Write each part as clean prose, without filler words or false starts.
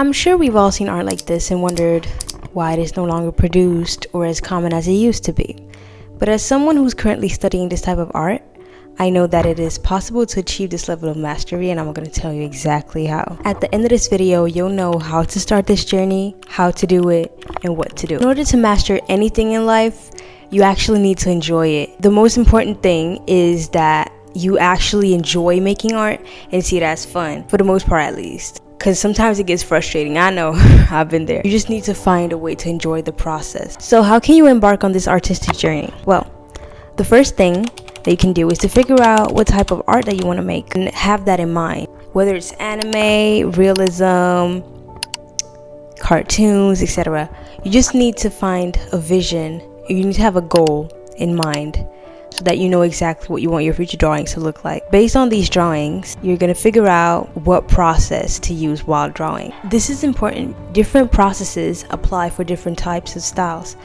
I'm sure we've all seen art like this and wondered why it is no longer produced or as common as it used to be. But as someone who's currently studying this type of art, I know that it is possible to achieve this level of mastery, and I'm going to tell you exactly how. At the end of this video, you'll know how to start this journey, how to do it, and what to do. In order to master anything in life, you actually need to enjoy it. The most important thing is that you actually enjoy making art and see it as fun, for the most part at least. Because sometimes it gets frustrating, I know, I've been there. You just need to find a way to enjoy the process. So how can you embark on this artistic journey? Well, the first thing that you can do is to figure out what type of art that you want to make and have that in mind. Whether it's anime, realism, cartoons, etc. You just need to find a vision. You need to have a goal in mind so that you know exactly what you want your future drawings to look like. Based on these drawings, you're going to figure out what process to use while drawing. This is important. Different processes apply for different types of styles.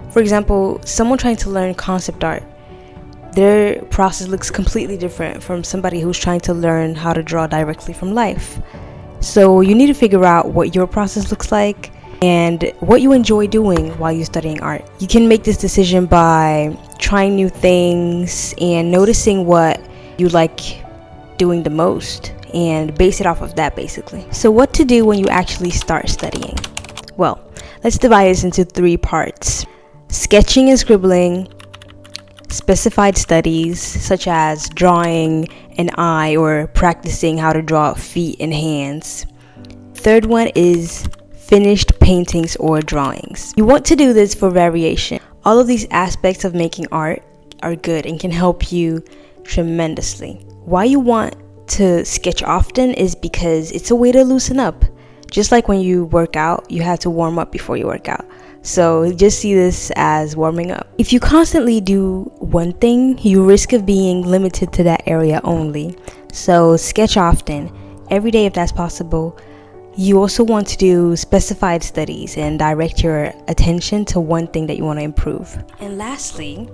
For example, someone trying to learn concept art, their process looks completely different from somebody who's trying to learn how to draw directly from life. So you need to figure out what your process looks like and what you enjoy doing while you're studying art. You can make this decision by trying new things and noticing what you like doing the most and base it off of that basically. So what to do when you actually start studying? Well, let's divide this into 3 parts. Sketching and scribbling, specified studies such as drawing an eye or practicing how to draw feet and hands. Third one is finished paintings or drawings. You want to do this for variation. All of these aspects of making art are good and can help you tremendously. Why you want to sketch often is because it's a way to loosen up. Just like when you work out, you have to warm up before you work out. So just see this as warming up. If you constantly do one thing, you risk of being limited to that area only. So sketch often, every day if that's possible. You also want to do specified studies and direct your attention to one thing that you want to improve. And lastly,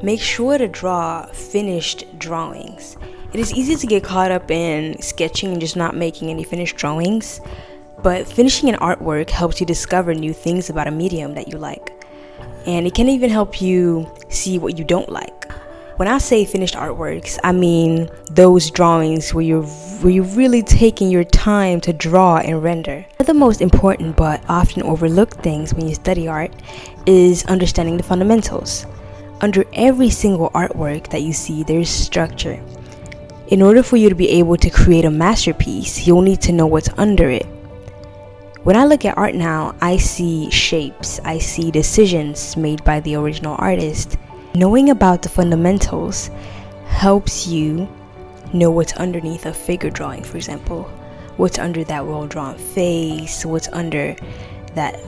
make sure to draw finished drawings. It is easy to get caught up in sketching and just not making any finished drawings. But finishing an artwork helps you discover new things about a medium that you like. And it can even help you see what you don't like. When I say finished artworks, I mean those drawings where you're really taking your time to draw and render. One of the most important but often overlooked things when you study art is understanding the fundamentals. Under every single artwork that you see, there's structure. In order for you to be able to create a masterpiece, you'll need to know what's under it. When I look at art now, I see shapes, I see decisions made by the original artist. Knowing about the fundamentals helps you know what's underneath a figure drawing, for example. What's under that well-drawn face, what's under that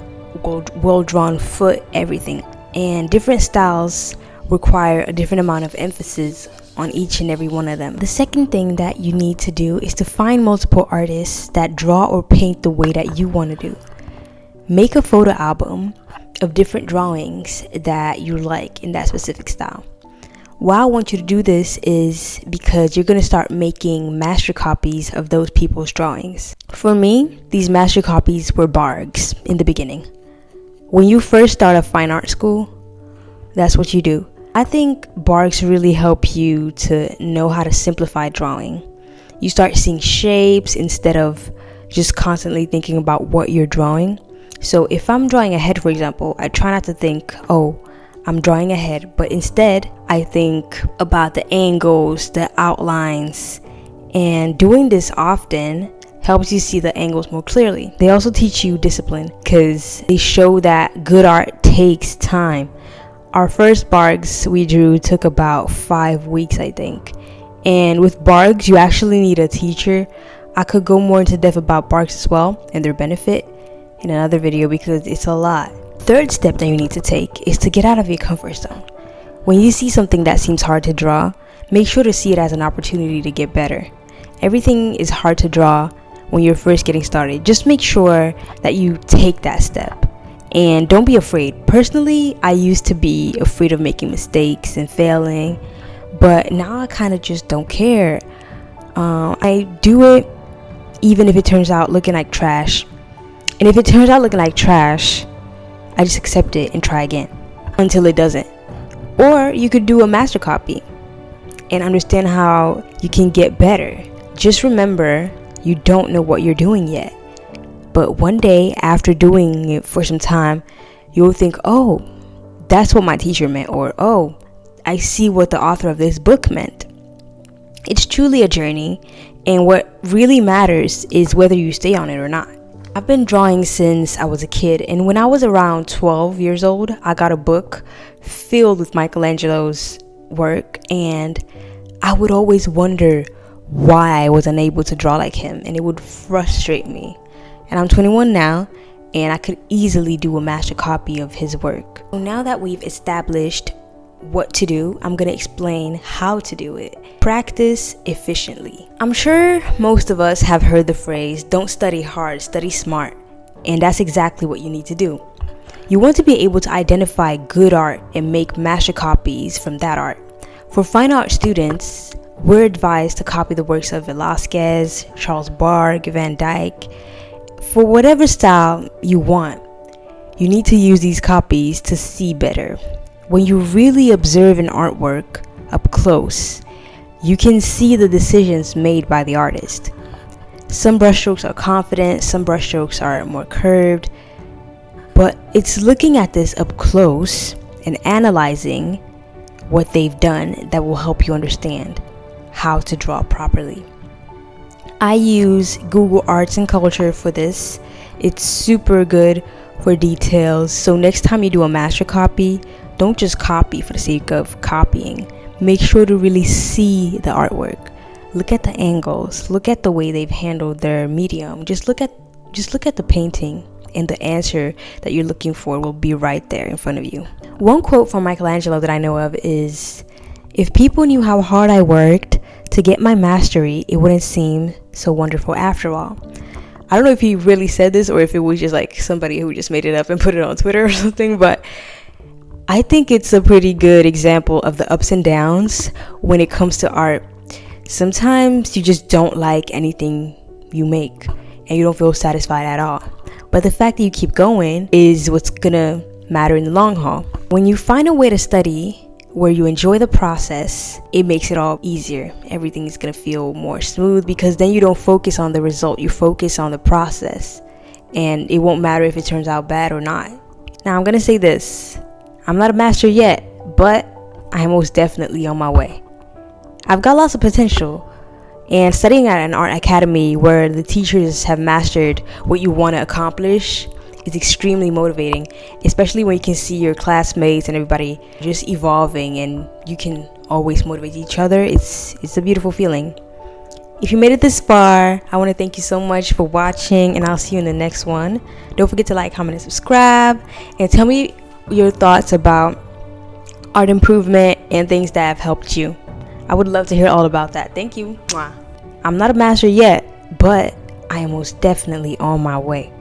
well-drawn foot, everything. And different styles require a different amount of emphasis on each and every one of them. The second thing that you need to do is to find multiple artists that draw or paint the way that you want to do. Make a photo album of different drawings that you like in that specific style. Why I want you to do this is because you're going to start making master copies of those people's drawings. For me, these master copies were Bargs in the beginning. When you first start a fine art school, that's what you do. I think Bargs really help you to know how to simplify drawing. You start seeing shapes instead of just constantly thinking about what you're drawing. So if I'm drawing a head, for example, I try not to think, oh, I'm drawing a head, but instead I think about the angles, the outlines, and doing this often helps you see the angles more clearly. They also teach you discipline because they show that good art takes time. Our first Bargs we drew took about 5 weeks, I think. And with Bargs, you actually need a teacher. I could go more into depth about Bargs as well and their benefit in another video because it's a lot. Third step that you need to take is to get out of your comfort zone. When you see something that seems hard to draw, make sure to see it as an opportunity to get better. Everything is hard to draw when you're first getting started. Just make sure that you take that step. And don't be afraid. Personally, I used to be afraid of making mistakes and failing, but now I kind of just don't care. I do it even if it turns out looking like trash. And if it turns out looking like trash, I just accept it and try again until it doesn't. Or you could do a master copy and understand how you can get better. Just remember, you don't know what you're doing yet. But one day, after doing it for some time, you'll think, oh, that's what my teacher meant, or oh, I see what the author of this book meant. It's truly a journey, and what really matters is whether you stay on it or not. I've been drawing since I was a kid, and when I was around 12 years old, I got a book filled with Michelangelo's work, and I would always wonder why I was unable to draw like him, and it would frustrate me. And I'm 21 now, and I could easily do a master copy of his work. So now that we've established what to do, I'm going to explain how to do it. Practice efficiently. I'm sure most of us have heard the phrase, don't study hard, study smart. And that's exactly what you need to do. You want to be able to identify good art and make master copies from that art. For fine art students, we're advised to copy the works of Velázquez, Charles Bargue, Van Dyck. For whatever style you want, you need to use these copies to see better. When you really observe an artwork up close, you can see the decisions made by the artist. Some brushstrokes are confident, some brushstrokes are more curved, but it's looking at this up close and analyzing what they've done that will help you understand how to draw properly. I use Google Arts and Culture for this. It's super good for details. So next time you do a master copy, don't just copy for the sake of copying. Make sure to really see the artwork. Look at the angles. Look at the way they've handled their medium. Just look at the painting, and the answer that you're looking for will be right there in front of you. One quote from Michelangelo that I know of is, "If people knew how hard I worked to get my mastery, it wouldn't seem so wonderful after all." I don't know if he really said this or if it was just like somebody who just made it up and put it on Twitter or something, but I think it's a pretty good example of the ups and downs when it comes to art. Sometimes you just don't like anything you make and you don't feel satisfied at all. But the fact that you keep going is what's gonna matter in the long haul. When you find a way to study where you enjoy the process, it makes it all easier. Everything is gonna feel more smooth because then you don't focus on the result, you focus on the process. And it won't matter if it turns out bad or not. Now I'm gonna say this, I'm not a master yet, but I am most definitely on my way. I've got lots of potential, and studying at an art academy where the teachers have mastered what you want to accomplish is extremely motivating, especially when you can see your classmates and everybody just evolving and you can always motivate each other. It's a beautiful feeling. If you made it this far, I want to thank you so much for watching, and I'll see you in the next one. Don't forget to like, comment, and subscribe, and tell me your thoughts about art improvement and things that have helped you. I would love to hear all about that. Thank you. I'm not a master yet, but I am most definitely on my way.